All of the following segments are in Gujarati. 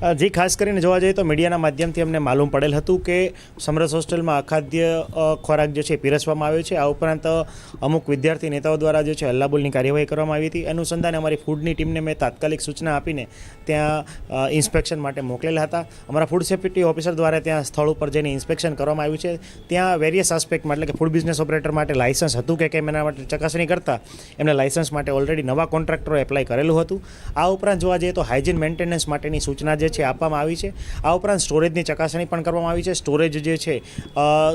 જી, ખાસ કરીને જોવા જઈએ તો મીડિયાના માધ્યમથી અમને માલુમ પડેલ હતું કે સમરસ હોસ્ટેલમાં અખાદ્ય ખોરાક જે છે પીરસવામાં આવ્યો છે। આ ઉપરાંત અમુક વિદ્યાર્થી નેતાઓ દ્વારા જે છે હલ્લાબોલની કાર્યવાહી કરવામાં આવી હતી। અનુસંધાને અમારી ફૂડની ટીમને મેં તાત્કાલિક સૂચના આપીને ત્યાં ઇન્સ્પેક્શન માટે મોકલેલા હતા। અમારા ફૂડ સેફ્ટી ઓફિસર દ્વારા ત્યાં સ્થળ ઉપર જઈને ઇન્સ્પેક્શન કરવામાં આવ્યું છે। ત્યાં વેરિયસ આસ્પેક્ટમાં એટલે કે ફૂડ બિઝનેસ ઓપરેટર માટે લાયસન્સ હતું કે કેમ એના માટે ચકાસણી કરતાં એમને લાયસન્સ માટે ઓલરેડી નવા કોન્ટ્રાક્ટરો એપ્લાય કરેલું હતું। આ ઉપરાંત જોવા જઈએ તો હાઇજીન મેન્ટેનન્સ માટેની સૂચના જે છે આપવામાં આવી છે। આ ઉપરાંત સ્ટોરેજની ચકાસણી પણ કરવામાં આવી છે। સ્ટોરેજ જે છે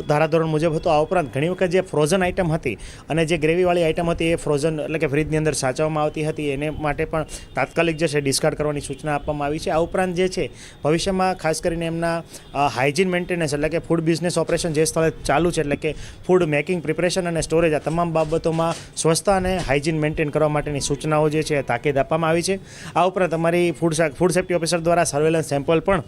ધારાધોરણ મુજબ હતો। આ ઉપરાંત ઘણી વખત જે ફ્રોઝન આઇટમ હતી અને જે ગ્રેવીવાળી આઇટમ હતી એ ફ્રોઝન એટલે કે ફ્રીજની અંદર સાચવવામાં આવતી હતી, એને માટે પણ તાત્કાલિક જે છે ડિસ્કાર્ડ કરવાની સૂચના આપવામાં આવી છે। આ ઉપરાંત જે છે ભવિષ્યમાં ખાસ કરીને એમના હાઇજીન મેન્ટેનન્સ એટલે કે ફૂડ બિઝનેસ ઓપરેશન જે સ્થળે ચાલુ છે એટલે કે ફૂડ મેકિંગ, પ્રિપરેશન અને સ્ટોરેજ આ તમામ બાબતોમાં સ્વચ્છતા અને હાઇજીન મેન્ટેન કરવા માટેની સૂચનાઓ જે છે તાકીદ આપવામાં આવી છે। આ ઉપરાંત અમારી ફૂડ સેફ્ટી ઓફિસર દ્વારા સર્વેલન્સ સેમ્પલ પણ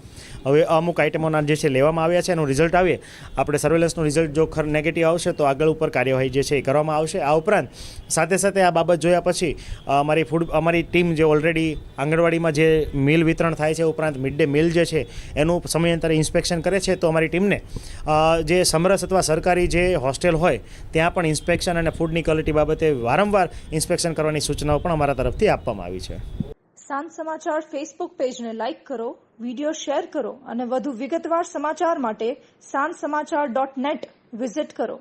હવે અમુક આઇટમોના જે છે લેવામાં આવ્યા છે। એનું રિઝલ્ટ આવે, આપણે સર્વેલન્સનું રિઝલ્ટ જો નેગેટિવ આવશે તો આગળ ઉપર કાર્યવાહી જે છે એ કરવામાં આવશે। આ ઉપરાંત સાથે આ બાબત જોયા પછી અમારી ટીમ જે ઓલરેડી આંગણવાડીમાં જે મિલ વિતરણ થાય છે ઉપરાંત મિડ ડે મિલ જે છે એનું સમયાંતરે ઇન્સ્પેક્શન કરે છે। તો અમારી ટીમને જે સમરસ અથવા સરકારી જે હોસ્ટેલ હોય ત્યાં પણ ઇન્સ્પેક્શન અને ફૂડની ક્વોલિટી બાબતે વારંવાર ઇન્સ્પેક્શન કરવાની સૂચનાઓ પણ અમારા તરફથી આપવામાં આવી છે। સાંજ સમાચાર ફેસબુક પેજને લાઇક કરો, વિડીયો શેર કરો અને વધુ વિગતવાર સમાચાર માટે sanssamachar.net વિઝિટ કરો।